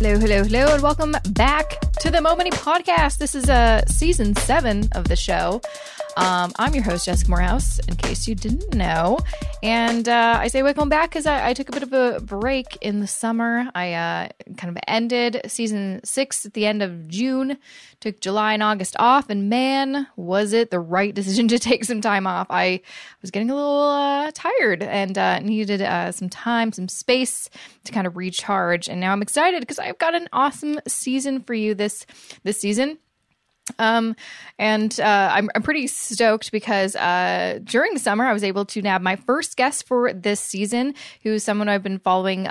Hello, hello, hello, and welcome back to the Momony Podcast. This is season 7 of the show. I'm your host, Jessica Morehouse, in case you didn't know. And I say welcome back because I took a bit of a break in the summer. I kind of ended season 6 at the end of June, took July and August off, and man, was it the right decision to take some time off. I was getting a little tired and needed some time, some space to kind of recharge. And now I'm excited because I've got an awesome season for you this season. I'm pretty stoked because during the summer I was able to nab my first guest for this season, who's someone I've been following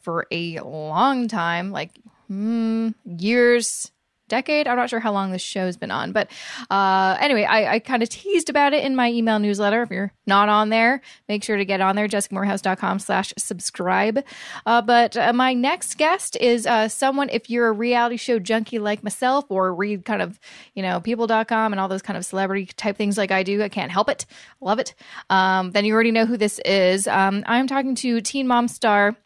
for a long time, like years, decade. I'm not sure how long this show's been on, but anyway, I kind of teased about it in my email newsletter. If you're not on there, make sure to get on there, jessicamorehouse.com/subscribe. But my next guest is someone, if you're a reality show junkie like myself, or read kind of, people.com and all those kind of celebrity type things like I do, I can't help it. Love it. Then you already know who this is. I'm talking to Teen Mom star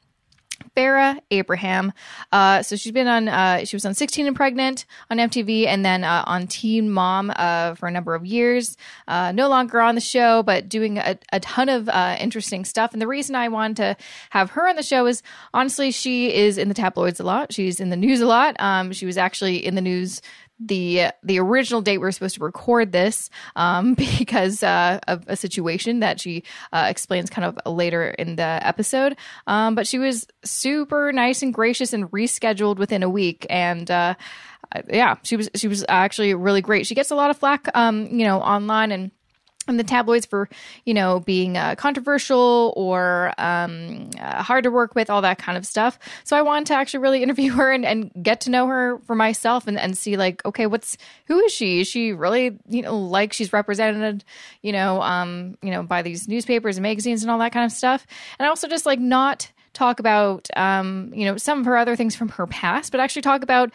Farrah Abraham. So she's been on, she was on 16 and Pregnant on MTV, and then on Teen Mom for a number of years. No longer on the show, but doing a ton of interesting stuff. And the reason I wanted to have her on the show is, honestly, she is in the tabloids a lot. She's in the news a lot. She was actually in the news the original date we were supposed to record this because of a situation that she explains kind of later in the episode. But she was super nice and gracious and rescheduled within a week. And she was actually really great. She gets a lot of flack, online and the tabloids for, being controversial or hard to work with, all that kind of stuff. So I wanted to actually really interview her and get to know her for myself and see, like, okay, who is she? Is she really, like she's represented, by these newspapers and magazines and all that kind of stuff? And I also just not talk about, some of her other things from her past, but actually talk about,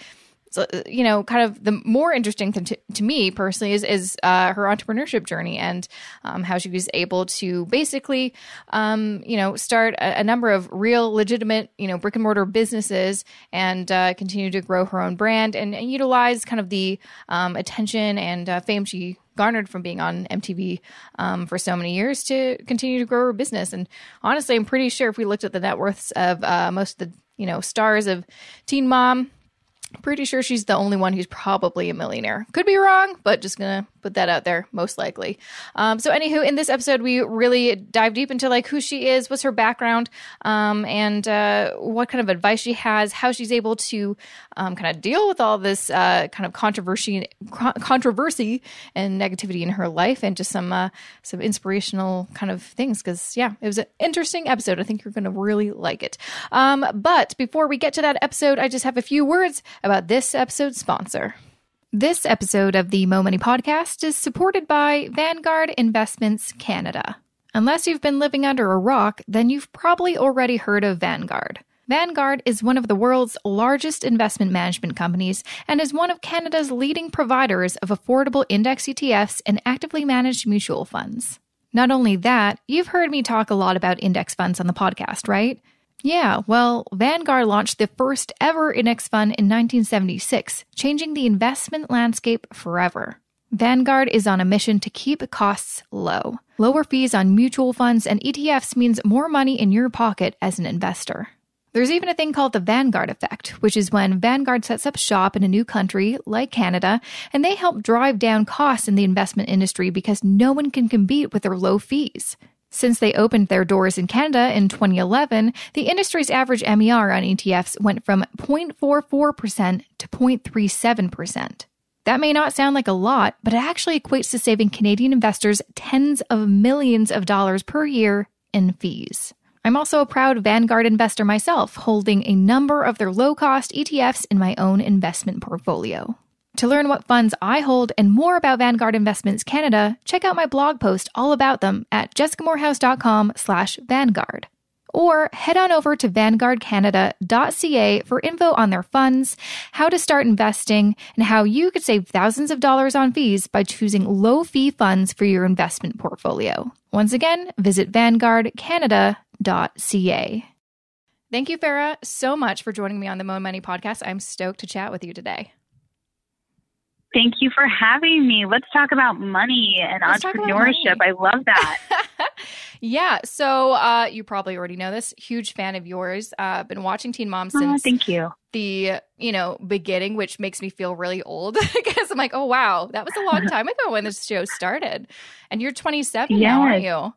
kind of the more interesting thing to me personally is her entrepreneurship journey and how she was able to basically, start a number of real legitimate, brick and mortar businesses and continue to grow her own brand and utilize kind of the attention and fame she garnered from being on MTV for so many years to continue to grow her business. And honestly, I'm pretty sure if we looked at the net worths of most of the, stars of Teen Mom, pretty sure she's the only one who's probably a millionaire. Could be wrong, but just gonna put that out there, most likely. So anywho, in this episode, we really dive deep into who she is, what's her background, and what kind of advice she has, how she's able to kind of deal with all this kind of controversy and negativity in her life, and just some inspirational kind of things. Because it was an interesting episode. I think you're going to really like it. But before we get to that episode, I just have a few words about this episode's sponsor. This episode of the Momony Podcast is supported by Vanguard Investments Canada. Unless you've been living under a rock, then you've probably already heard of Vanguard. Vanguard is one of the world's largest investment management companies and is one of Canada's leading providers of affordable index ETFs and actively managed mutual funds. Not only that, you've heard me talk a lot about index funds on the podcast, right? Yeah, well, Vanguard launched the first ever index fund in 1976, changing the investment landscape forever. Vanguard is on a mission to keep costs low. Lower fees on mutual funds and ETFs means more money in your pocket as an investor. There's even a thing called the Vanguard effect, which is when Vanguard sets up shop in a new country, like Canada, and they help drive down costs in the investment industry because no one can compete with their low fees. Since they opened their doors in Canada in 2011, the industry's average MER on ETFs went from 0.44% to 0.37%. That may not sound like a lot, but it actually equates to saving Canadian investors tens of millions of dollars per year in fees. I'm also a proud Vanguard investor myself, holding a number of their low-cost ETFs in my own investment portfolio. To learn what funds I hold and more about Vanguard Investments Canada, check out my blog post all about them at jessicamorehouse.com/Vanguard. Or head on over to vanguardcanada.ca for info on their funds, how to start investing, and how you could save thousands of dollars on fees by choosing low-fee funds for your investment portfolio. Once again, visit vanguardcanada.ca. Thank you, Farrah, so much for joining me on the Mo Money podcast. I'm stoked to chat with you today. Thank you for having me. Let's talk about money and entrepreneurship. I love that. Yeah. So you probably already know this. Huge fan of yours. Been watching Teen Mom since thank you. The beginning, which makes me feel really old because I'm like, oh, wow, that was a long time ago when this show started. And you're 27 now, aren't you?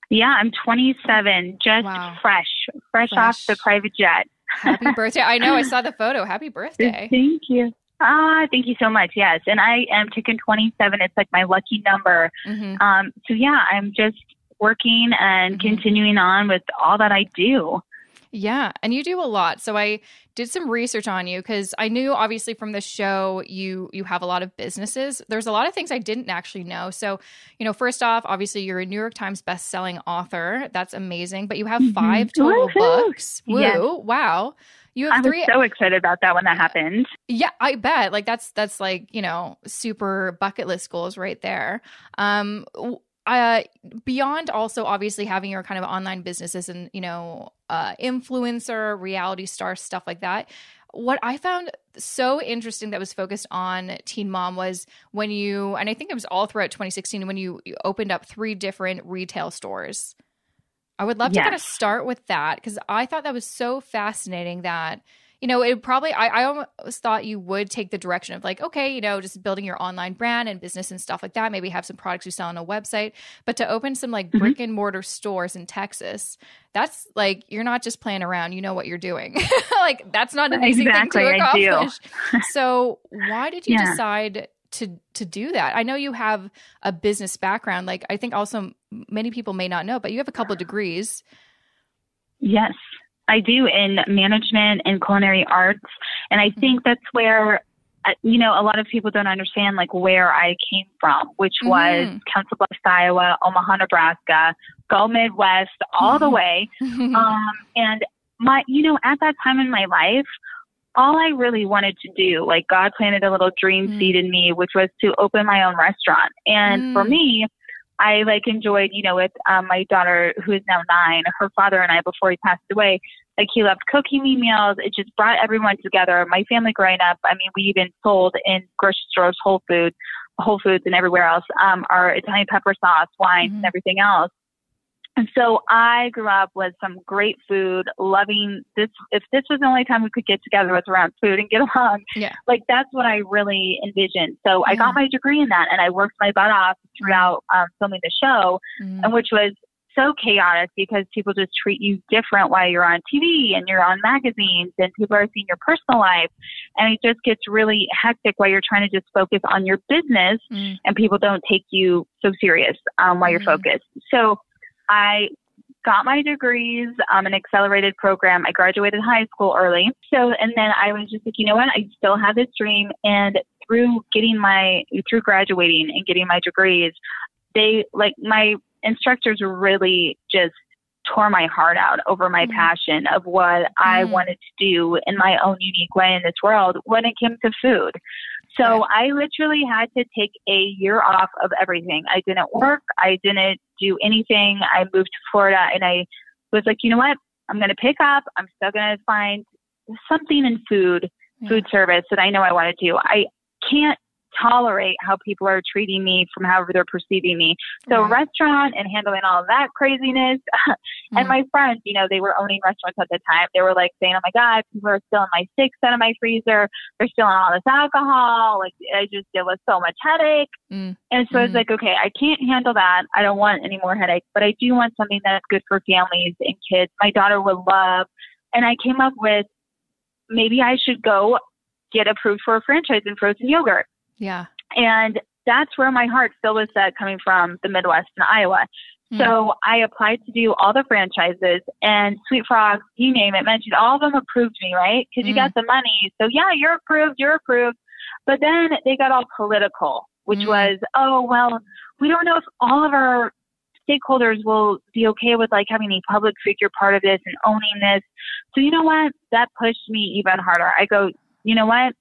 Yeah, I'm 27, just fresh off the private jet. Happy birthday. I know. I saw the photo. Happy birthday. Thank you. Thank you so much. Yes. And I am taking 27. It's like my lucky number. Mm-hmm. So yeah, I'm just working and continuing on with all that I do. Yeah. And you do a lot. So I did some research on you because I knew obviously from the show, you have a lot of businesses. There's a lot of things I didn't actually know. So, first off, obviously you're a New York Times bestselling author. That's amazing. But you have 5 total books. Woo. Yes. Wow. You have 3. I was so excited about that when that happened. Yeah, I bet. Like that's like, super bucket list goals right there. Beyond also obviously having your kind of online businesses and, influencer, reality star, stuff like that. What I found so interesting that was focused on Teen Mom was when and I think it was all throughout 2016, when you opened up 3 different retail stores. I would love to kind of start with that because I thought that was so fascinating that, it probably, I almost thought you would take the direction of like, okay, just building your online brand and business and stuff like that. Maybe have some products you sell on a website, but to open some like brick and mortar stores in Texas, that's like, you're not just playing around, you know what you're doing. Like that's not an easy thing to accomplish. So why did you decide to do that? I know you have a business background. Like I think also many people may not know, but you have a couple of degrees. Yes, I do, in management and culinary arts. And I think that's where, a lot of people don't understand like where I came from, which was Council Bluffs, Iowa, Omaha, Nebraska, go Midwest all the way. And at that time in my life, all I really wanted to do, like God planted a little dream seed in me, which was to open my own restaurant. And for me, I enjoyed, with my daughter who is now 9, her father and I, before he passed away, he loved cooking me meals. It just brought everyone together. My family growing up, we even sold in grocery stores, Whole Foods and everywhere else, our Italian pepper sauce, wines and everything else. And so I grew up with some great food, loving this. If this was the only time we could get together was around food and get along, that's what I really envisioned. So I got my degree in that and I worked my butt off throughout filming the show, and which was so chaotic because people just treat you different while you're on TV and you're on magazines and people are seeing your personal life. And it just gets really hectic while you're trying to just focus on your business and people don't take you so serious while you're focused. So I got my degrees, an accelerated program. I graduated high school early. So, and then I was just like, you know what? I still have this dream. And through graduating and getting my degrees, my instructors really just tore my heart out over my passion of what I wanted to do in my own unique way in this world when it came to food. So I literally had to take a year off of everything. I didn't work. I didn't do anything. I moved to Florida and I was like, you know what? I'm going to pick up. I'm still going to find something in food service that I know I want to do. I can't tolerate how people are treating me from however they're perceiving me. So restaurant and handling all of that craziness. And my friends, they were owning restaurants at the time. They were saying, oh my God, people are still in my steaks out of my freezer. They're still on all this alcohol. I just deal with so much headache. And so I was like, okay, I can't handle that. I don't want any more headache, but I do want something that's good for families and kids. My daughter would love. And I came up with, maybe I should go get approved for a franchise in frozen yogurt. Yeah. And that's where my heart still was set, coming from the Midwest and Iowa. So I applied to do all the franchises, and Sweet Frog, you name it, mentioned all of them approved me, right? Because you got the money. So yeah, you're approved. But then they got all political, which was, oh, well, we don't know if all of our stakeholders will be okay with having a public figure part of this and owning this. So you know what? That pushed me even harder. I go, you know what?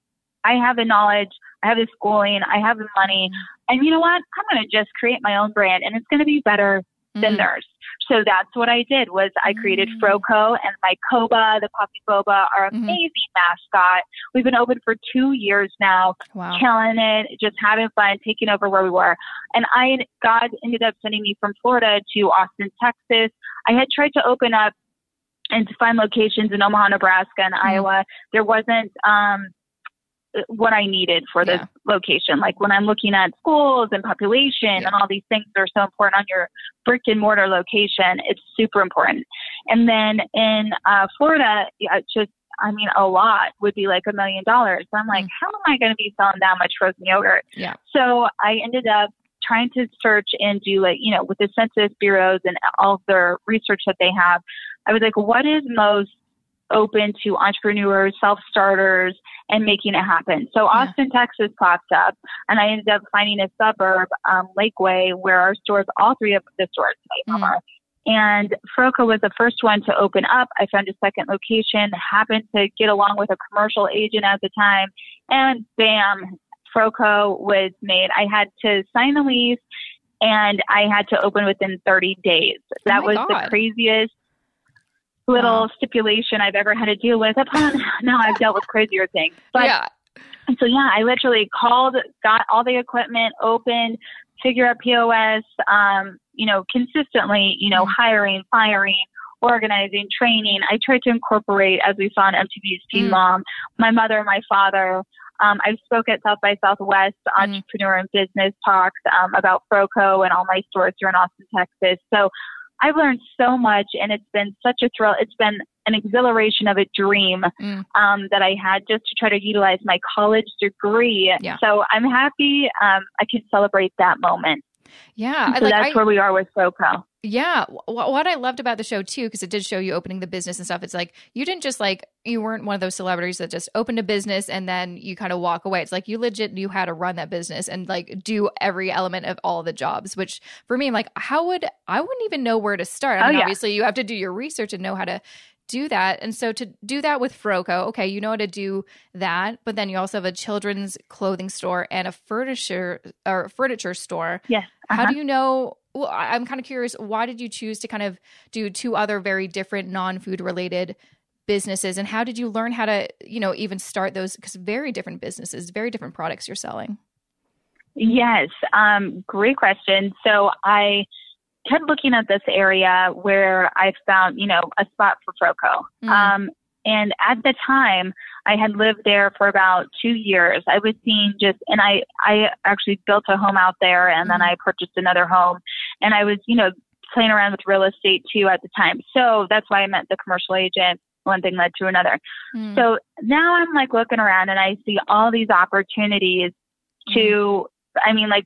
I have the knowledge, I have the schooling, I have the money, and you know what? I'm going to just create my own brand, and it's going to be better than theirs. So that's what I did was I created Froco, and my Koba, the puppy boba, our amazing mascot. We've been open for 2 years now, killing it, just having fun, taking over where we were. And God ended up sending me from Florida to Austin, Texas. I had tried to open up and to find locations in Omaha, Nebraska, and Iowa. There wasn't what I needed for this location. Like when I'm looking at schools and population and all these things that are so important on your brick and mortar location, it's super important. And then in Florida, a lot would be like $1 million. So I'm like, how am I going to be selling that much frozen yogurt? Yeah. So I ended up trying to search and do with the Census bureaus and all of their research that they have. I was like, what is most open to entrepreneurs, self-starters, and making it happen? So Austin, Texas popped up, and I ended up finding a suburb, Lakeway, where our stores, all three of the stores are. And Froco was the first one to open up. I found a second location, happened to get along with a commercial agent at the time, and bam, Froco was made. I had to sign the lease, and I had to open within 30 days. That was the craziest little stipulation I've ever had to deal with. Now I've dealt with crazier things. But so I literally called, got all the equipment open, figure out POS, consistently, hiring, firing, organizing, training. I tried to incorporate, as we saw on MTV's Teen Mom, my mother and my father. I spoke at South by Southwest Entrepreneur and Business Talks about Froco and all my stores here in Austin, Texas. So I've learned so much, and it's been such a thrill. It's been an exhilaration of a dream that I had just to try to utilize my college degree. Yeah. So I'm happy I can celebrate that moment. Yeah. So that's where we are with Froco. Yeah. What I loved about the show too, because it did show you opening the business and stuff. It's like, you didn't just you weren't one of those celebrities that just opened a business and then you kind of walk away. It's like you legit knew how to run that business and do every element of all the jobs, which for me, I'm like, I wouldn't even know where to start. I mean, obviously you have to do your research and know how to do that. And so to do that with Froco, okay, you know how to do that, but then you also have a children's clothing store and a furniture store. Yes. How do you know? Well, I'm kind of curious, why did you choose to kind of do two other very different non-food related businesses? And how did you learn how to, even start those? Because very different businesses, very different products you're selling. Yes. Great question. So I kept looking at this area where I found, a spot for Froco. And at the time, I had lived there for about 2 years. I was seeing and I actually built a home out there, and then I purchased another home, and I was, playing around with real estate too at the time. So that's why I met the commercial agent. One thing led to another. So now I'm looking around, and I see all these opportunities to,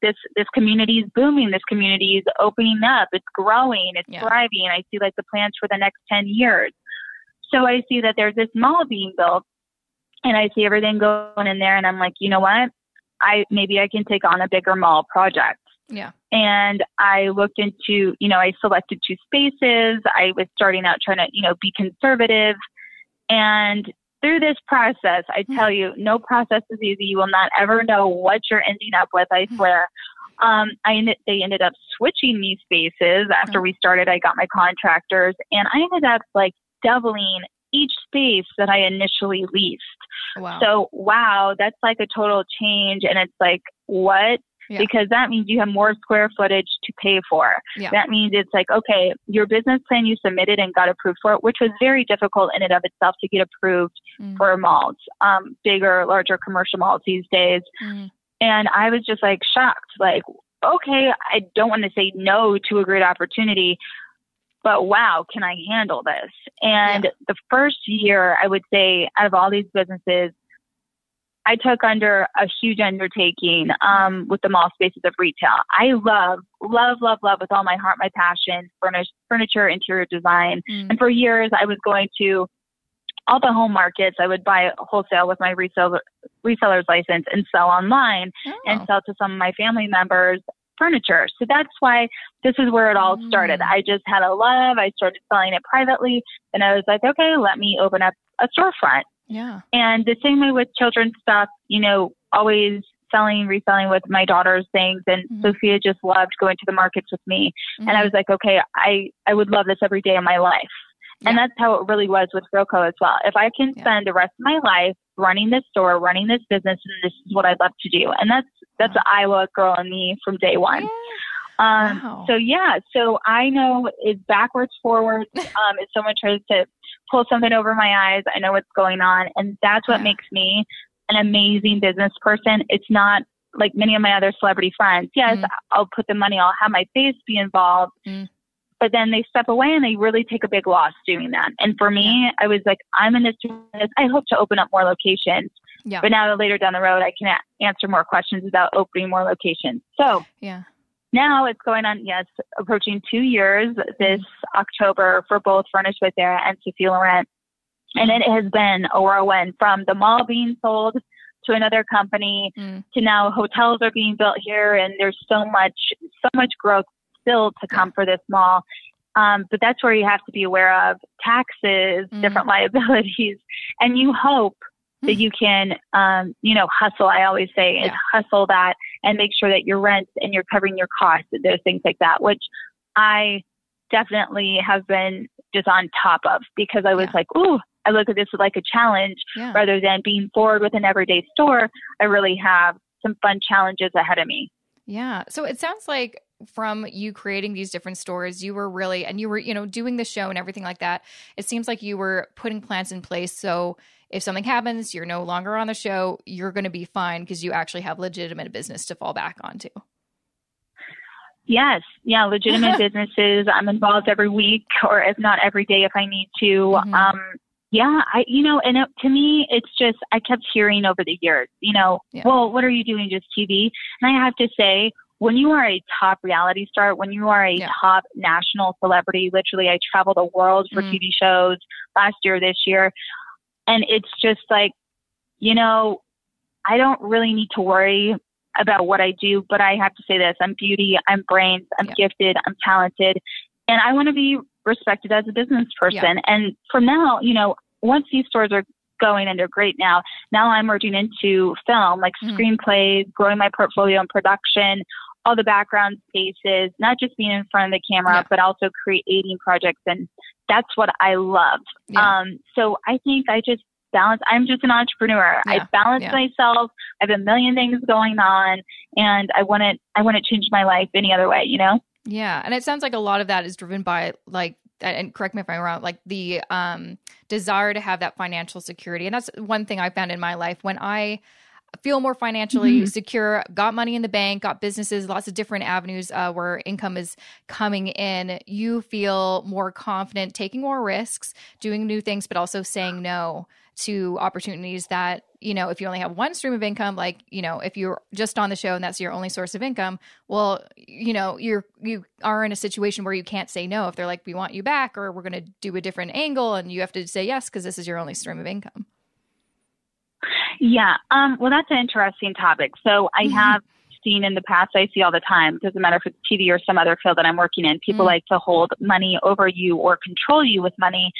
this community is booming. This community is opening up. It's growing. It's thriving. I see the plans for the next 10 years. So I see that there's this mall being built, and I see everything going in there, and I'm like, you know what? Maybe I can take on a bigger mall project. Yeah. And I looked into, I selected 2 spaces. I was starting out trying to, be conservative. And through this process, I tell you, no process is easy. You will not ever know what you're ending up with, I swear. They ended up switching these spaces after we started. I got my contractors, and I ended up doubling each space that I initially leased. Wow. So, that's a total change. And it's what? Yeah. Because that means you have more square footage to pay for. Yeah. That means it's okay, your business plan you submitted and got approved for it, which was very difficult in and of itself to get approved for malls, bigger, larger commercial malls these days. And I was just shocked, okay, I don't want to say no to a great opportunity, but wow, can I handle this? And the first year, I would say, out of all these businesses, I took under a huge undertaking with the mall spaces of retail. I love with all my heart, my passion, furniture, interior design. And for years, I was going to all the home markets. I would buy wholesale with my reseller's license and sell online and sell to some of my family members furniture. So that's why this is where it all started. I just had a love. I started selling it privately, and I was like, okay, let me open up a storefront. Yeah. And the same way with children's stuff, always reselling with my daughter's things. And Sophia just loved going to the markets with me. And I was like, okay, I would love this every day of my life. And that's how it really was with GrowCo as well. If I can spend the rest of my life running this store, running this business, and this is what I'd love to do. And that's the Iowa girl in me from day one. So I know it's backwards, forwards. If someone tries to pull something over my eyes, I know what's going on. And that's what makes me an amazing business person. It's not like many of my other celebrity friends. Yes, I'll put the money, I'll have my face be involved. But then they step away and they really take a big loss doing that. And for me, I was like, I'm in this business. I hope to open up more locations. Yeah. But now later down the road, I can answer more questions about opening more locations. So now it's going on, approaching 2 years this October for both Furnished by Farrah and Sophia Loren. And it has been a whirlwind from the mall being sold to another company to now hotels are being built here. And there's so much growth still to come for this mall. But that's where you have to be aware of taxes, different liabilities, and you hope that you can, hustle. I always say is hustle that and make sure that your rent and you're covering your costs, those things like that, which I definitely have been just on top of because I was like, ooh, I look at this like a challenge rather than being bored with an everyday store. I really have some fun challenges ahead of me. Yeah. So it sounds like from you creating these different stores, you were really, and you were, doing the show and everything like that. It seems like you were putting plans in place. So if something happens, you're no longer on the show, you're going to be fine because you actually have legitimate business to fall back onto. Yes. Yeah. Legitimate businesses. I'm involved every week or if not every day, if I need to. To me, it's just, I kept hearing over the years, well, what are you doing? Just TV? And I have to say, when you are a top reality star, when you are a top national celebrity, literally, I travel the world for TV shows last year, this year. And it's just like, I don't really need to worry about what I do, but I have to say this, I'm beauty, I'm brains, I'm gifted, I'm talented, and I want to be respected as a business person. Yeah. And from now, once these stores are going and they're great now I'm merging into film, like screenplays, growing my portfolio and production, all the background spaces, not just being in front of the camera, but also creating projects. And that's what I love. Yeah. So I think I just balance. I'm just an entrepreneur. Yeah. I balance myself. I have a million things going on and I wouldn't change my life any other way, Yeah. And it sounds like a lot of that is driven by and correct me if I'm wrong, like the desire to have that financial security. And that's one thing I found in my life when I feel more financially secure, got money in the bank, got businesses, lots of different avenues where income is coming in, you feel more confident taking more risks, doing new things, but also saying no to opportunities that, if you only have one stream of income, like, if you're just on the show and that's your only source of income, well, you are in a situation where you can't say no if they're like, we want you back, or we're going to do a different angle, and you have to say yes because this is your only stream of income. Yeah. Well, that's an interesting topic. So I have seen in the past, I see all the time, doesn't matter if it's TV or some other field that I'm working in, people like to hold money over you or control you with money.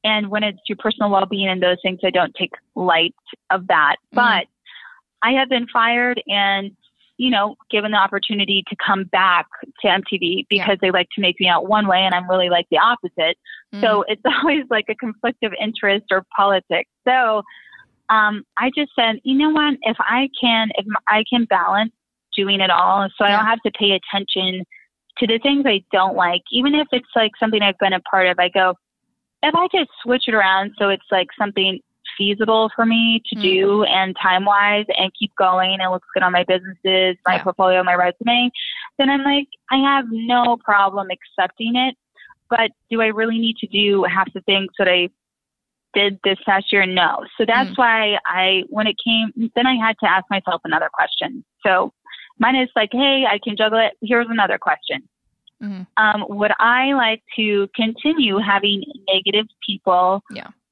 And when it's your personal well-being and those things, I don't take light of that. But I have been fired and, given the opportunity to come back to MTV because they like to make me out one way and I'm really like the opposite. So it's always like a conflict of interest or politics. So I just said, you know what, if I can balance doing it all, so I don't have to pay attention to the things I don't like, even if it's like something I've been a part of, I go, if I just switch it around so it's like something feasible for me to do and time-wise and keep going and looks good on my businesses, my portfolio, my resume, then I'm like, I have no problem accepting it. But do I really need to do half the things that I did this past year? No. So that's why then I had to ask myself another question. So mine is like, hey, I can juggle it. Here's another question. Would I like to continue having negative people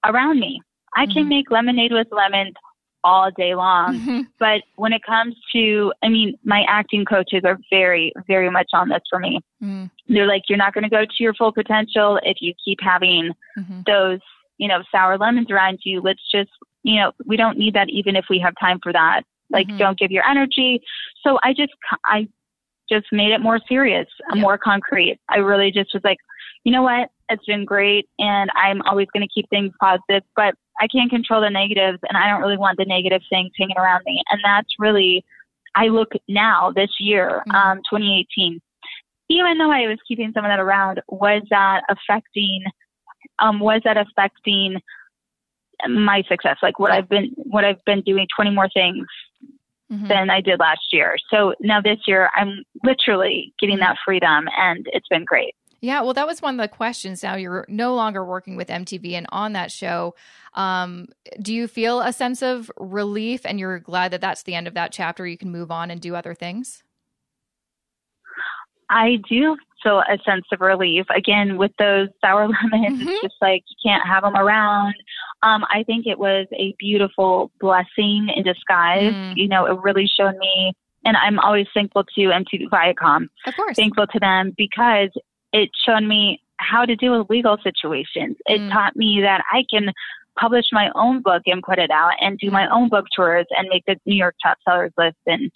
around me? I can make lemonade with lemons all day long. But when it comes to, my acting coaches are very, very much on this for me. They're like, you're not going to go to your full potential if you keep having those, sour lemons around you. Let's just, we don't need that even if we have time for that. Like, don't give your energy. So I just made it more serious, more concrete. I really just was like, you know what? It's been great. And I'm always going to keep things positive, but I can't control the negatives, and I don't really want the negative things hanging around me. And that's really, I look now this year, 2018, even though I was keeping some of that around, was that affecting my success? Like what I've been doing 20 more things than I did last year. So now this year I'm literally getting that freedom, and it's been great. Yeah, well, that was one of the questions. Now you're no longer working with MTV and on that show. Do you feel a sense of relief, and you're glad that that's the end of that chapter? You can move on and do other things? I do feel a sense of relief. Again, with those sour lemons, it's just like you can't have them around. I think it was a beautiful blessing in disguise. You know, it really showed me, and I'm always thankful to MTV Viacom. Of course. Thankful to them, because it showed me how to deal with legal situations. It taught me that I can publish my own book and put it out and do my own book tours and make the New York top sellers list. And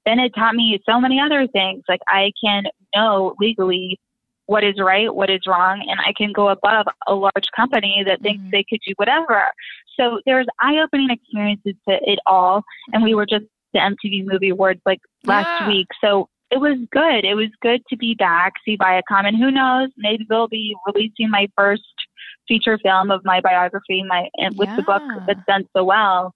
then it taught me so many other things. Like, I can know legally what is right, what is wrong, and I can go above a large company that thinks they could do whatever. So there's eye-opening experiences to it all. And we were just the MTV Movie Awards like last week. So it was good. It was good to be back, see Viacom, and who knows, maybe they'll be releasing my first feature film of my biography, with the book that's done so well.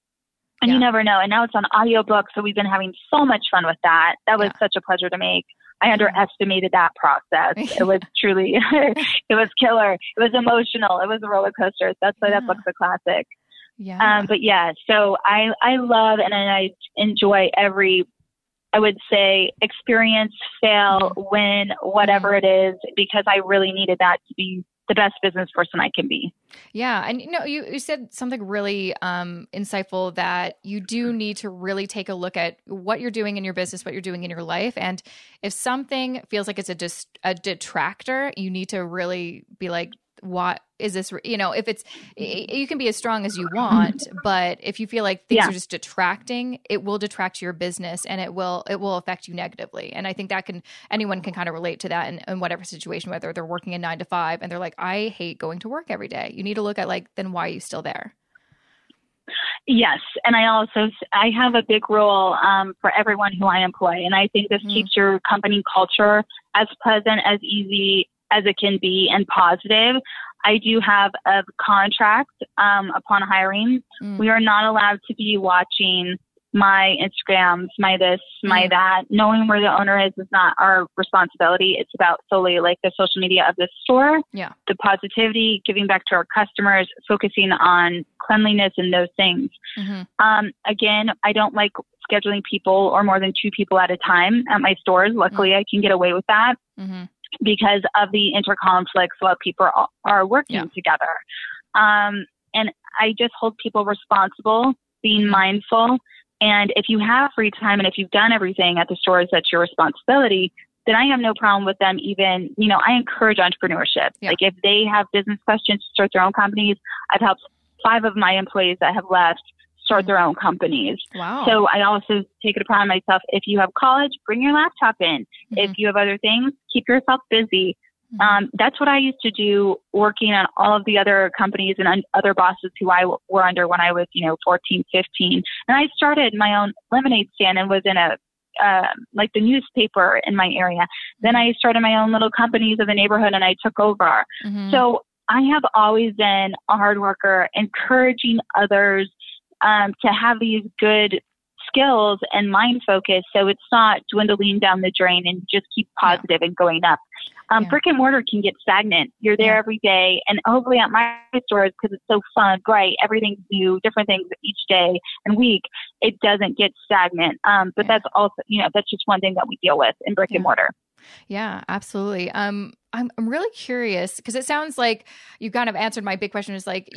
And you never know. And now it's on audiobook, so we've been having so much fun with that. That was such a pleasure to make. I underestimated that process. It was truly, it was killer. It was emotional. It was a roller coaster. That's why that book's a classic. But so I love and I enjoy every, I would say, experience, fail, win, whatever it is, because I really needed that to be the best business person I can be. Yeah. And you said something really insightful, that you do need to really take a look at what you're doing in your business, what you're doing in your life. And if something feels like it's a detractor, you need to really be like, what is this? If it's, you can be as strong as you want, but if you feel like things are just detracting, it will detract your business, and it will affect you negatively. And I think that anyone can kind of relate to that in whatever situation, whether they're working a 9 to 5 and they're like, I hate going to work every day. You need to look at then why are you still there? Yes. And I have a big rule for everyone who I employ. And I think this keeps your company culture as pleasant, as easy as it can be, and positive. I do have a contract upon hiring. We are not allowed to be watching my Instagrams, my this, my that. Knowing where the owner is not our responsibility. It's about solely like the social media of the store, the positivity, giving back to our customers, focusing on cleanliness and those things. Again, I don't like scheduling people or more than 2 people at a time at my stores. Luckily, I can get away with that. Because of the interconflicts while people are working together. And I just hold people responsible, being mindful. And if you have free time and if you've done everything at the stores that's your responsibility, then I have no problem with them even, I encourage entrepreneurship. Like, if they have business questions to start their own companies, I've helped 5 of my employees that have left start their own companies. Wow. So I also take it upon myself. If you have college, bring your laptop in. If you have other things, keep yourself busy. That's what I used to do, working on all of the other companies and other bosses who I were under when I was, 14, 15. And I started my own lemonade stand and was in like the newspaper in my area. Then I started my own little companies of the neighborhood, and I took over. So I have always been a hard worker, encouraging others to have these good skills and mind focus, so it's not dwindling down the drain, and just keep positive and going up. Brick and mortar can get stagnant. You're there every day, and hopefully at my stores, because it's so fun, bright, everything's new, different things each day and week, it doesn't get stagnant. But that's also, that's just one thing that we deal with in brick and mortar. Yeah, absolutely. I'm really curious, because it sounds like you kind of answered my big question. Is like,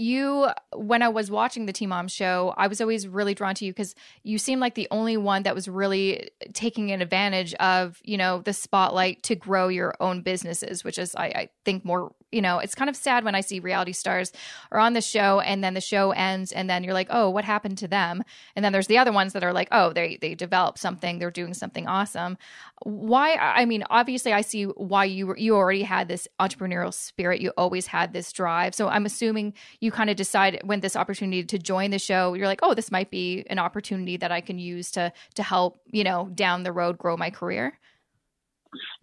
when I was watching the Teen Mom show, I was always really drawn to you because you seemed like the only one that was really taking an advantage of, the spotlight to grow your own businesses, which is, I think, more it's kind of sad when I see reality stars are on the show and then the show ends and then you're like, oh, what happened to them? And then there's the other ones that are like, oh, they developed something, they're doing something awesome. Why? I mean, obviously I see why you already had this entrepreneurial spirit. You always had this drive. So I'm assuming you kind of decided when this opportunity to join the show, you're like, oh, this might be an opportunity that I can use to help, down the road grow my career.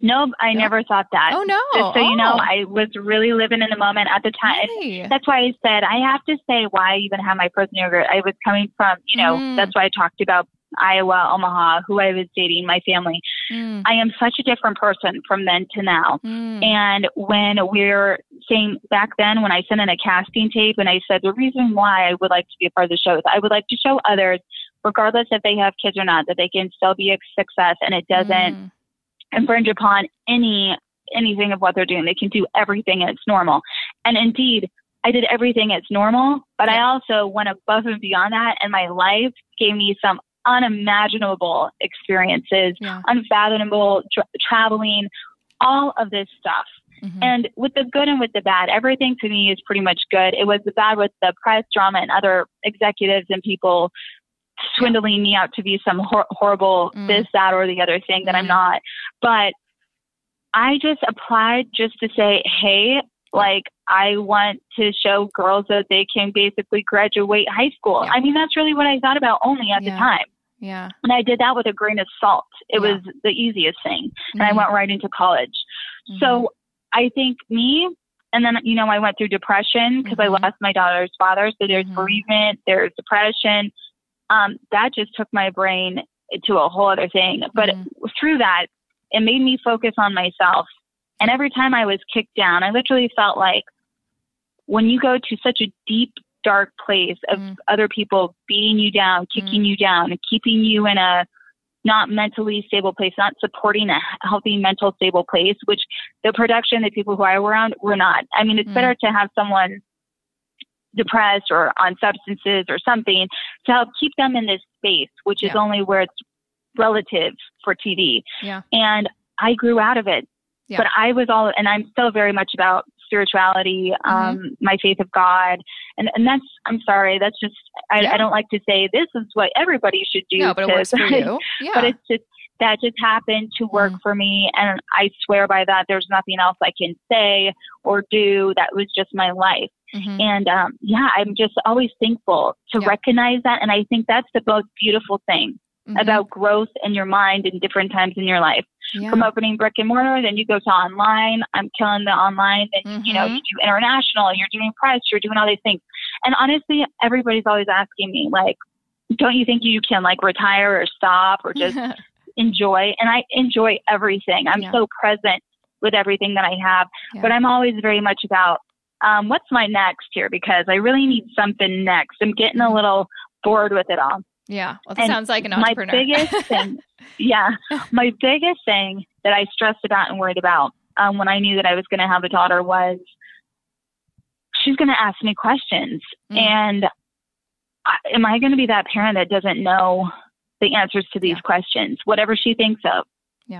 Nope, I never thought that. Oh, no. Just so you know, I was really living in the moment at the time. Really? That's why I said, I have to say why I even have my frozen yogurt. I was coming from, that's why I talked about Iowa, Omaha, who I was dating, my family. I am such a different person from then to now. And when we're saying back then, when I sent in a casting tape and I said, the reason why I would like to be a part of the show is I would like to show others, regardless if they have kids or not, that they can still be a success and it doesn't infringe upon anything of what they're doing. They can do everything as normal. And indeed, I did everything as normal, but I also went above and beyond that. And my life gave me some unimaginable experiences, unfathomable traveling, all of this stuff. And with the good and with the bad, everything to me is pretty much good. It was the bad with the press drama and other executives and people swindling me out to be some horrible this, that, or the other thing that I'm not. But I just applied just to say, hey, like, I want to show girls that they can basically graduate high school. I mean, that's really what I thought about only at the time. Yeah. And I did that with a grain of salt. It was the easiest thing. And I went right into college. So I think me, and then, I went through depression because I lost my daughter's father. So there's bereavement, there's depression. That just took my brain to a whole other thing. But through that, it made me focus on myself. And every time I was kicked down, I literally felt like when you go to such a deep, dark place of other people beating you down, kicking you down, and keeping you in a not mentally stable place, not supporting a healthy mental stable place, which the production, the people who I were around were not. I mean, it's better to have someone depressed or on substances or something to help keep them in this space, which is only where it's relative for TV. And I grew out of it, but I was all, and I'm still very much about spirituality, my faith of God. And that's, I'm sorry, that's just, I don't like to say this is what everybody should do. No, but it works for you. But it's just, that just happened to work for me. And I swear by that, there's nothing else I can say or do. That was just my life. And I'm just always thankful to recognize that. And I think that's the most beautiful thing about growth in your mind in different times in your life. From opening brick and mortar, then you go to online. I'm killing the online. Then, you do international, you're doing press, you're doing all these things. And honestly, everybody's always asking me, like, don't you think you can like retire or stop or just enjoy? And I enjoy everything. I'm so present with everything that I have, but I'm always very much about, what's my next here? Because I really need something next. I'm getting a little bored with it all. Yeah. Well, that sounds like an entrepreneur. My biggest thing, my biggest thing that I stressed about and worried about when I knew that I was going to have a daughter was she's going to ask me questions. And am I going to be that parent that doesn't know the answers to these questions, whatever she thinks of?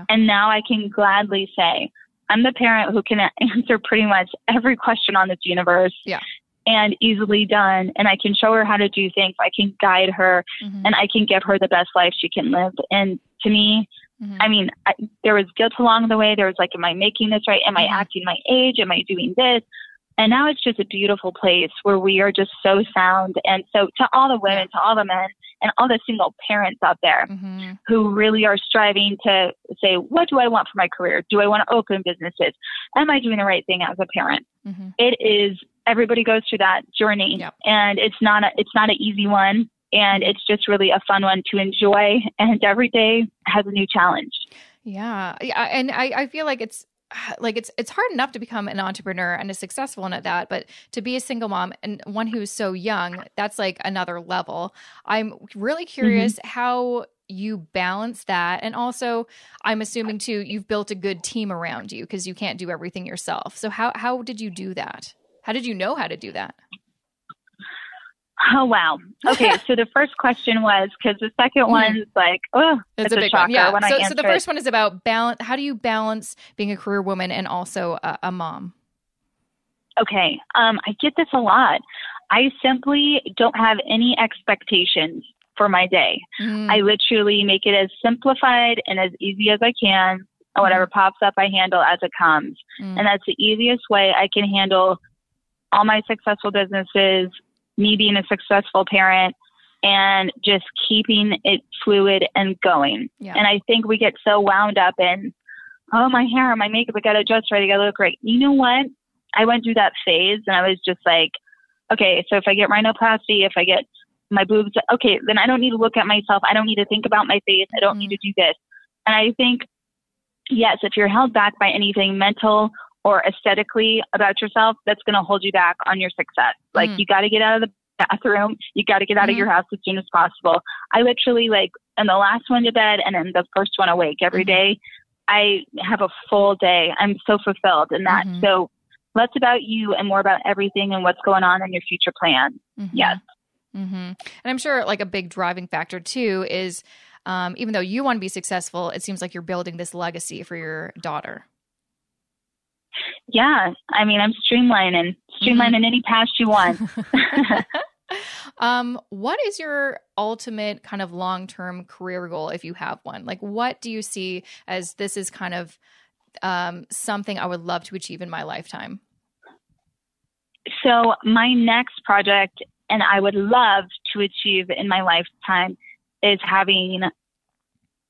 And now I can gladly say, I'm the parent who can answer pretty much every question on this universe. And easily done. And I can show her how to do things. I can guide her and I can give her the best life she can live. And to me, I mean, there was guilt along the way. There was like, am I making this right? Am I acting my age? Am I doing this? And now it's just a beautiful place where we are just so sound. And so to all the women, to all the men, and all the single parents out there who really are striving to say, what do I want for my career? Do I want to open businesses? Am I doing the right thing as a parent? It is, everybody goes through that journey and it's not an easy one. And it's just really a fun one to enjoy. And every day has a new challenge. Yeah. And I feel like it's hard enough to become an entrepreneur and a successful one at that, but to be a single mom and one who's so young, that's like another level. I'm really curious how you balance that. And also I'm assuming too, you've built a good team around you because you can't do everything yourself. So how did you do that? How did you know how to do that? Oh, wow. Okay. So the first question was, because the second one's like, oh, it's a big shocker. When I answer so the first one is about balance. How do you balance being a career woman and also a mom? Okay. I get this a lot. I simply don't have any expectations for my day. I literally make it as simplified and as easy as I can. And whatever pops up, I handle as it comes. And that's the easiest way I can handle all my successful businesses, me being a successful parent, and just keeping it fluid and going. Yeah. And I think we get so wound up in, oh, my hair, my makeup, I got to adjust right, I got to look great. You know what? I went through that phase and I was just like, okay, so if I get rhinoplasty, if I get my boobs, okay, then I don't need to look at myself. I don't need to think about my face. I don't need to do this. And I think, yes, if you're held back by anything mental or aesthetically about yourself, that's going to hold you back on your success. Like you got to get out of the bathroom. You got to get out of your house as soon as possible. I literally am the last one to bed and then the first one awake every day. I have a full day. I'm so fulfilled in that. So less about you and more about everything and what's going on in your future plans. Yes. And I'm sure a big driving factor too is even though you want to be successful, it seems like you're building this legacy for your daughter. Yeah. I mean, I'm streamlining any past you want. What is your ultimate kind of long-term career goal if you have one? What do you see as this is kind of something I would love to achieve in my lifetime? So my next project, and I would love to achieve in my lifetime, is having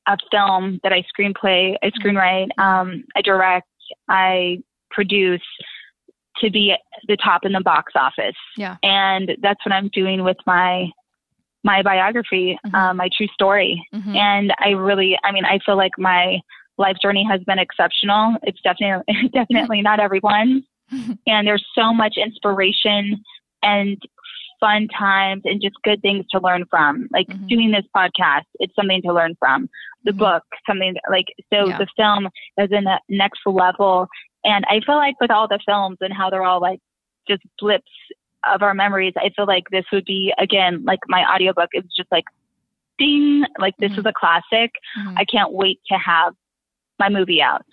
a film that I screenwrite, I direct, I produce, to be at the top in the box office. Yeah. And that's what I'm doing with my biography, my true story. And I feel like my life journey has been exceptional. It's definitely not everyone's. And there's so much inspiration and fun times and just good things to learn from. Doing this podcast, it's something to learn from. The book, something the film is in the next level. And I feel like with all the films and how they're all just blips of our memories, I feel like this would be, again, my audiobook is just ding, this is a classic. I can't wait to have my movie out.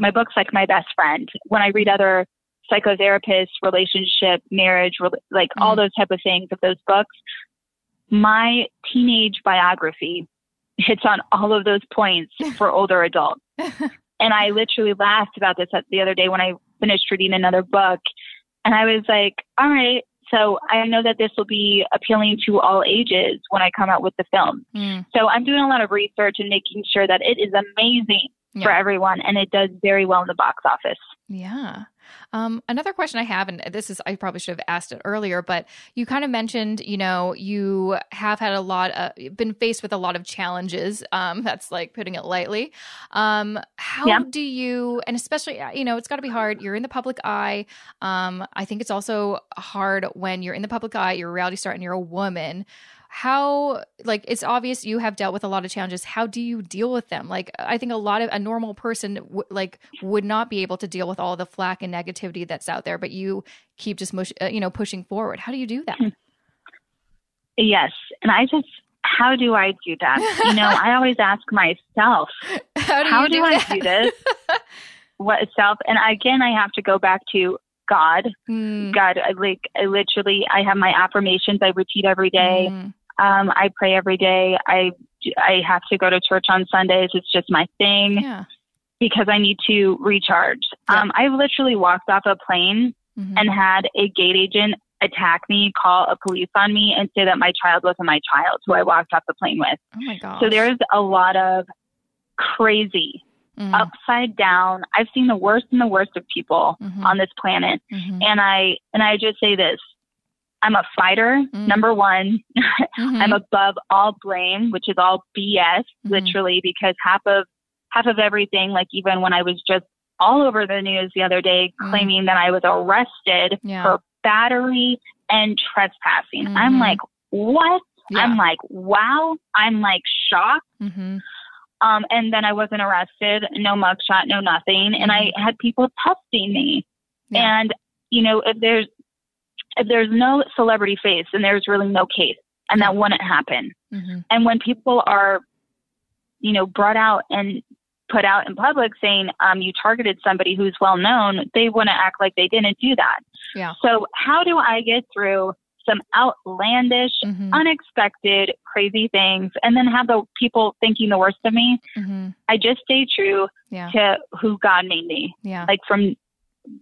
My book's like my best friend. When I read other psychotherapists, relationship, marriage, all those type of things of those books, my teenage biography hits on all of those points for older adults. And I literally laughed about this the other day when I finished reading another book. And I was like, all right, so I know that this will be appealing to all ages when I come out with the film. So I'm doing a lot of research and making sure that it is amazing for everyone. And it does very well in the box office. Yeah. Another question I have, and I probably should have asked it earlier, but you kind of mentioned, you have had been faced with a lot of challenges. That's putting it lightly. How do you, and especially, it's got to be hard. You're in the public eye. I think it's also hard when you're in the public eye, you're a reality star and you're a woman. How, it's obvious you have dealt with a lot of challenges. How do you deal with them? I think a normal person would not be able to deal with all the flack and negativity that's out there, but you keep just pushing forward. How do you do that? Yes. And how do I do that? I always ask myself, how do I do this? What is self? And again, I have to go back to God. God, I have my affirmations I repeat every day. I pray every day. I have to go to church on Sundays. It's just my thing because I need to recharge. I literally walked off a plane and had a gate agent attack me, call a police on me, and say that my child wasn't my child, who I walked off the plane with. Oh my gosh. So there's a lot of crazy, upside down. I've seen the worst and the worst of people on this planet. And I just say this. I'm a fighter, number one. I'm above all blame, which is all BS, literally, because half of everything, even when I was just all over the news the other day claiming that I was arrested for battery and trespassing. I'm like, what? Yeah. I'm like, wow. I'm shocked. And then I wasn't arrested, no mugshot, no nothing. And I had people testing me. And, if there's no celebrity face, then there's really no case, and that wouldn't happen. And when people are, brought out and put out in public saying you targeted somebody who's well known, they want to act like they didn't do that. Yeah. So how do I get through some outlandish, unexpected, crazy things and then have the people thinking the worst of me? I just stay true to who God made me. Yeah. Like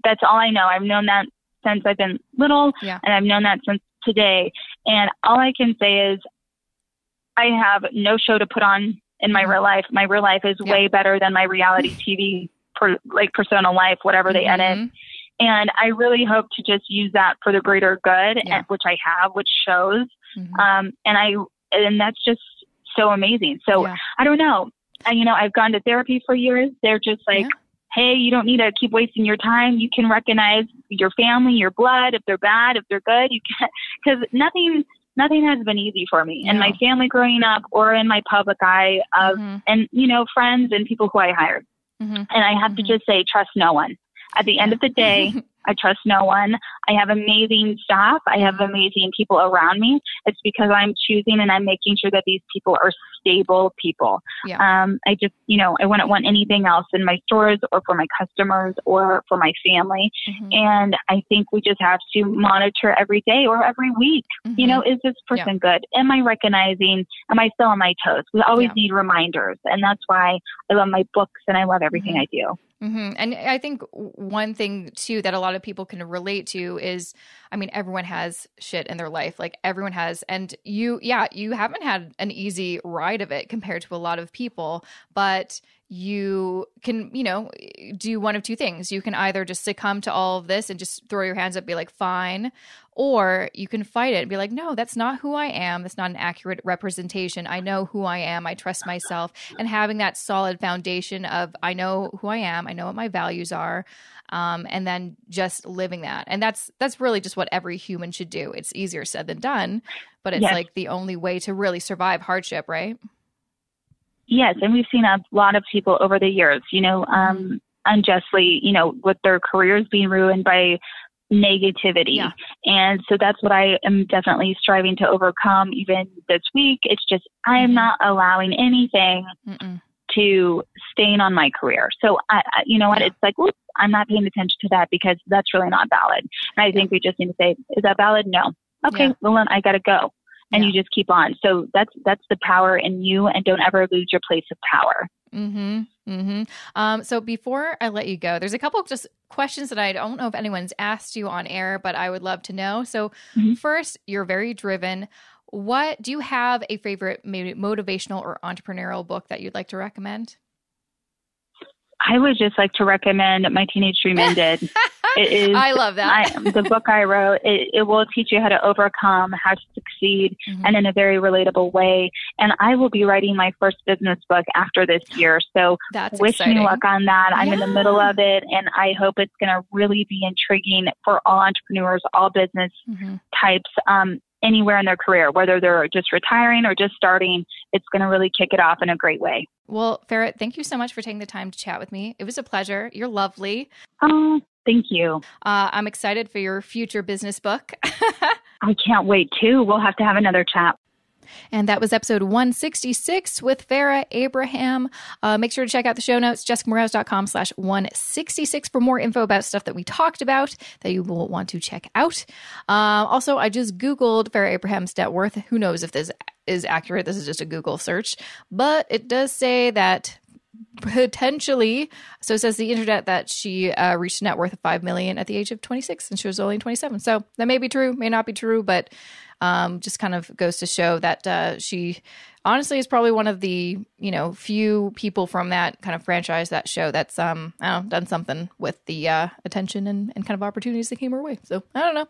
that's all I know. I've known that since I've been little, and I've known that since today. And all I can say is I have no show to put on in my real life. My real life is way better than my reality TV persona life, whatever they edit. And I really hope to just use that for the greater good, which I have, which shows. And that's just so amazing. So I don't know. I've gone to therapy for years. They're just like, hey, you don't need to keep wasting your time. You can recognize your family, your blood, if they're bad, if they're good. You can, because nothing has been easy for me in my family growing up or in my public eye of, and friends and people who I hired. And I have to just say, trust no one. At the end of the day, I trust no one. I have amazing staff. I have amazing people around me. It's because I'm choosing and I'm making sure that these people are stable people. I just, I wouldn't want anything else in my stores or for my customers or for my family. And I think we just have to monitor every day or every week. Is this person good? Am I recognizing? Am I still on my toes? We always need reminders. And that's why I love my books and I love everything I do. And I think one thing too that a lot of people can relate to is, everyone has shit in their life. Like everyone has, and you haven't had an easy ride of it compared to a lot of people, but you can, do one of two things. You can either just succumb to all of this and just throw your hands up, be like, fine, or you can fight it and be like, no, that's not who I am. That's not an accurate representation. I know who I am. I trust myself. And having that solid foundation of, I know who I am. I know what my values are. And then just living that. And that's really just what every human should do. It's easier said than done, but it's like the only way to really survive hardship, right? Yes. And we've seen a lot of people over the years, unjustly, with their careers being ruined by negativity. And so that's what I am definitely striving to overcome even this week. It's just, I am not allowing anything to stain on my career. So what? It's like, oops, I'm not paying attention to that because that's really not valid. And I think we just need to say, is that valid? No. Okay. Well, then I got to go. And you just keep on. So that's the power in you, and don't ever lose your place of power. So before I let you go, there's a couple of just questions that I don't know if anyone's asked you on air, but I would love to know. So first, you're very driven. What do you have a favorite maybe motivational or entrepreneurial book that you'd like to recommend? I would just like to recommend My Teenage Dream Ended. It is, I love that. The book I wrote, it will teach you how to overcome, how to succeed, and in a very relatable way. And I will be writing my first business book after this year. So wish me luck on that. I'm in the middle of it, and I hope it's going to really be intriguing for all entrepreneurs, all business types, anywhere in their career, whether they're just retiring or just starting. It's going to really kick it off in a great way. Well, Farrah, thank you so much for taking the time to chat with me. It was a pleasure. You're lovely. Oh, thank you. I'm excited for your future business book. I can't wait too. We'll have to have another chat. And that was episode 166 with Farrah Abraham. Make sure to check out the show notes, jessicamorales.com/166 for more info about stuff that we talked about that you will want to check out. Also, I just Googled Farrah Abraham's net worth. Who knows if this is accurate? This is just a Google search. But it does say that potentially, so it says the internet, that she reached a net worth of $5 million at the age of 26, and she was only 27. So that may be true, may not be true, but just kind of goes to show that she honestly is probably one of the few people from that kind of franchise, that show, that's done something with the attention and kind of opportunities that came her way. So I don't know.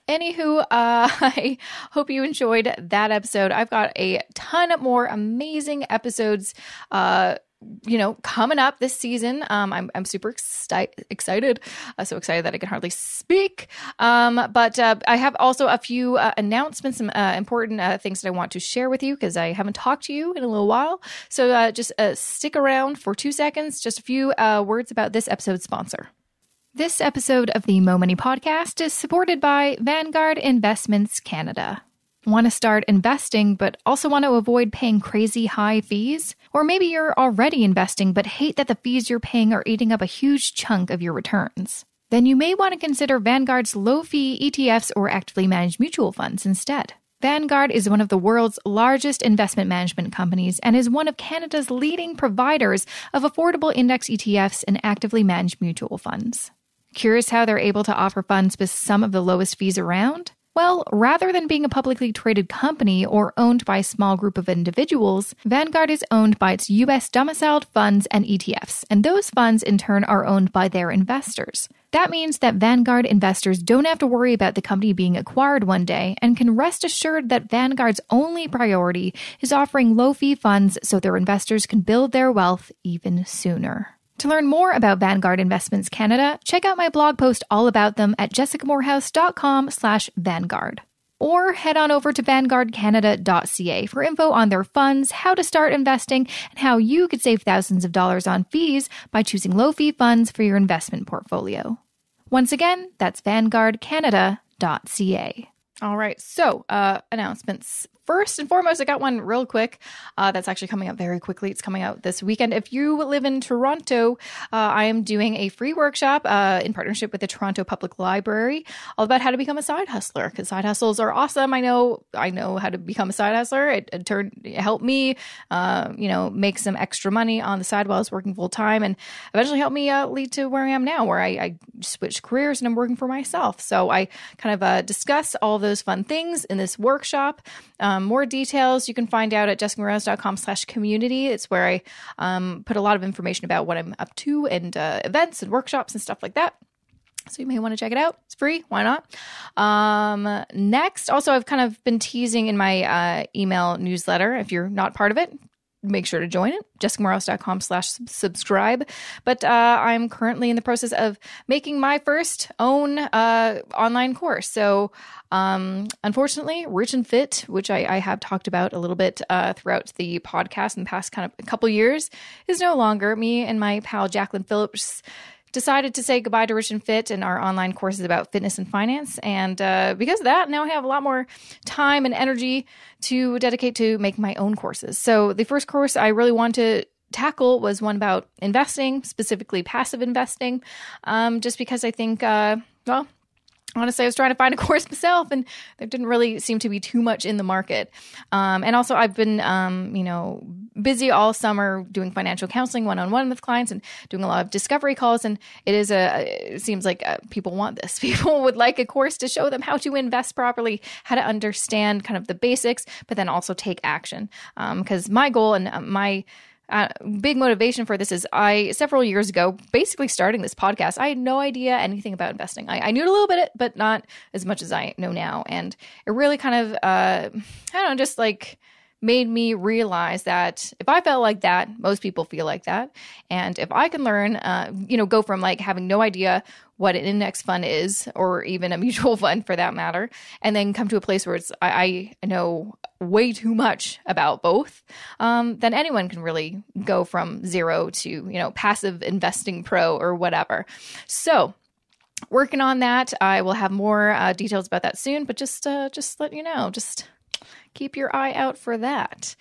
Anywho, I hope you enjoyed that episode. I've got a ton more amazing episodes, coming up this season. I'm super excited. So excited that I can hardly speak. But I have also a few announcements, some important things that I want to share with you because I haven't talked to you in a little while. So just stick around for 2 seconds. Just a few words about this episode's sponsor. This episode of the Mo Money Podcast is supported by Vanguard Investments Canada. Want to start investing, but also want to avoid paying crazy high fees? Or maybe you're already investing, but hate that the fees you're paying are eating up a huge chunk of your returns. Then you may want to consider Vanguard's low-fee ETFs or actively managed mutual funds instead. Vanguard is one of the world's largest investment management companies and is one of Canada's leading providers of affordable index ETFs and actively managed mutual funds. Curious how they're able to offer funds with some of the lowest fees around? Well, rather than being a publicly traded company or owned by a small group of individuals, Vanguard is owned by its U.S. domiciled funds and ETFs, and those funds in turn are owned by their investors. That means that Vanguard investors don't have to worry about the company being acquired one day and can rest assured that Vanguard's only priority is offering low-fee funds so their investors can build their wealth even sooner. To learn more about Vanguard Investments Canada, check out my blog post all about them at jessicamorehouse.com/Vanguard. Or head on over to vanguardcanada.ca for info on their funds, how to start investing, and how you could save thousands of dollars on fees by choosing low-fee funds for your investment portfolio. Once again, that's vanguardcanada.ca. All right, so announcements. First and foremost, I got one real quick that's actually coming up very quickly. It's coming out this weekend. If you live in Toronto, I am doing a free workshop in partnership with the Toronto Public Library all about how to become a side hustler, because side hustles are awesome. I know how to become a side hustler. It helped me, make some extra money on the side while I was working full time, and eventually helped me lead to where I am now, where I switched careers and I'm working for myself. So I kind of discuss all those fun things in this workshop. More details you can find out at jessicamorehouse.com/community. It's where I put a lot of information about what I'm up to and events and workshops and stuff like that. So you may want to check it out. It's free. Why not? Next, also, I've kind of been teasing in my email newsletter. If you're not part of it, make sure to join it, jessicamorehouse.com/subscribe. But I'm currently in the process of making my first own online course. So unfortunately, Rich and Fit, which I have talked about a little bit throughout the podcast in the past kind of a couple years, is no longer. Me and my pal Jacqueline Phillips decided to say goodbye to Rich and Fit and our online courses about fitness and finance. And because of that, now I have a lot more time and energy to dedicate to making my own courses. So the first course I really want to tackle was one about investing, specifically passive investing, just because I think, honestly, I was trying to find a course myself, and there didn't really seem to be too much in the market. And also, I've been, busy all summer doing financial counseling one-on-one with clients and doing a lot of discovery calls. And it seems like people want this. People would like a course to show them how to invest properly, how to understand kind of the basics, but then also take action. Because my goal and my big motivation for this is several years ago, basically starting this podcast, I had no idea anything about investing. I knew a little bit, but not as much as I know now. And it really kind of, just like made me realize that if I felt like that, most people feel like that. And if I can learn, go from like having no idea what an index fund is, or even a mutual fund for that matter, and then come to a place where I know way too much about both, then anyone can really go from zero to, passive investing pro or whatever. So working on that. I will have more details about that soon, but just let you know, just keep your eye out for that.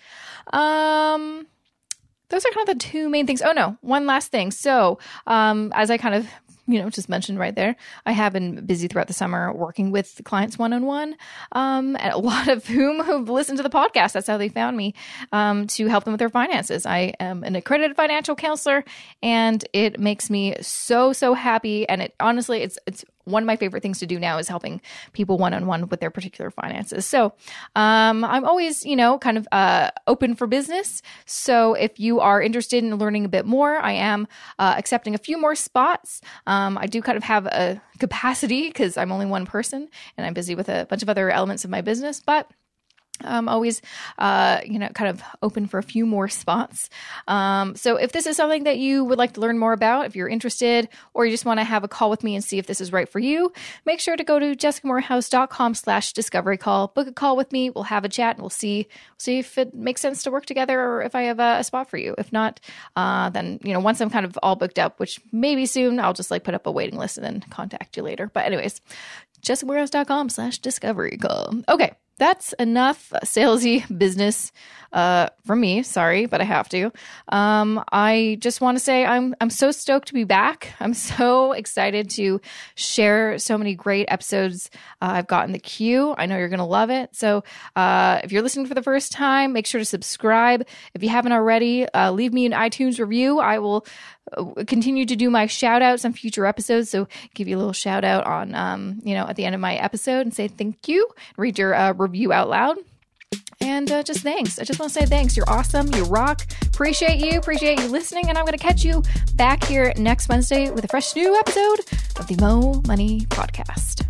Those are kind of the two main things. Oh no, one last thing. So as I kind of just mentioned right there, I have been busy throughout the summer working with clients one-on-one, and a lot of whom have listened to the podcast. That's how they found me, to help them with their finances. I am an accredited financial counselor, and it makes me so, so happy. And it honestly, it's one of my favorite things to do now is helping people one-on-one with their particular finances. So I'm always, kind of open for business. So if you are interested in learning a bit more, I am accepting a few more spots. I do kind of have a capacity because I'm only one person and I'm busy with a bunch of other elements of my business, but I'm always, kind of open for a few more spots. So if this is something that you would like to learn more about, if you're interested, or you just want to have a call with me and see if this is right for you, make sure to go to jessicamorehouse.com/discovery call, book a call with me. We'll have a chat and we'll see if it makes sense to work together or if I have a spot for you. If not, then, once I'm kind of all booked up, which maybe soon, I'll just put up a waiting list and then contact you later. But anyways, jessicamorehouse.com/discovery call. Okay. that's enough salesy business from me. Sorry, but I have to. I just want to say I'm so stoked to be back. I'm so excited to share so many great episodes I've got in the queue. I know you're going to love it. So if you're listening for the first time, make sure to subscribe. If you haven't already, leave me an iTunes review. I will continue to do my shout outs on future episodes. So give you a little shout out on, at the end of my episode and say thank you, read your review out loud. And just thanks. I just want to say thanks. You're awesome. You rock. Appreciate you listening. And I'm going to catch you back here next Wednesday with a fresh new episode of the Mo Money Podcast.